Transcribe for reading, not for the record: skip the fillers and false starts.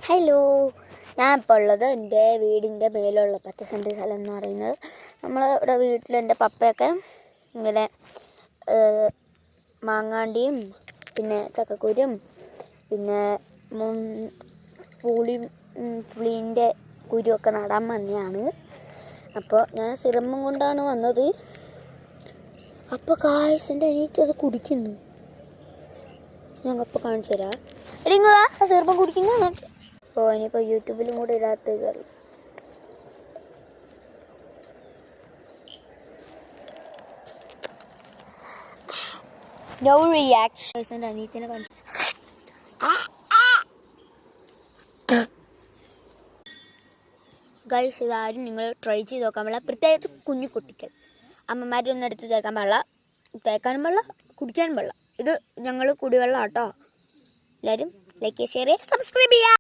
Hello, ഞാൻ ഇപ്പോൾ ഉള്ളത് എൻ്റെ വീടിൻ്റെ മേലുള്ള 10 സെൻറ്റ് സ്ഥലം എന്ന് പറയുന്നത്. നമ്മൾ ഇവിടെ വീട്ടിൽ എൻ്റെ പപ്പയൊക്കെ ഇങ്ങനെ മാങ്ങാണ്ടിയും പിന്നെ ചക്കക്കുരും പിന്നെ പുളീൻ്റെ കുരുവൊക്കെ നടാൻ വന്നതാണ്. അപ്പോൾ ഞാൻ സിറമും കൊണ്ടാണ് വന്നത്. അപ്പോൾ കായസിൻ്റെ അനിയത്തി അത് കുടിക്കുന്നു. ഞങ്ങൾക്കിപ്പോൾ കാണിച്ചു തരാം. എടിങ്ങാ സിറപ്പം കുടിക്കുന്നതാണ്. അപ്പോൾ ഇനിയിപ്പോൾ യൂട്യൂബിലും കൂടെ ഇടാത്ത കയറി. No reaction. അനീറ്റിനെ കാണിച്ചു. ഗൈസ്, ഇതാരും നിങ്ങൾ ട്രൈ ചെയ്ത് നോക്കാൻ പാടില്ല. പ്രത്യേകിച്ച് കുഞ്ഞു കുട്ടികൾ, അമ്മമാരൊന്നും എടുത്ത് തേക്കാൻ പാടില്ല. തേക്കാനും പാടില്ല, കുടിക്കാനും പാടില്ല. ഇത് ഞങ്ങൾ കുടിവെള്ളം കേട്ടോ. എല്ലാവരും ലൈക്ക്, ഷെയർ, സബ്സ്ക്രൈബ് ചെയ്യുക.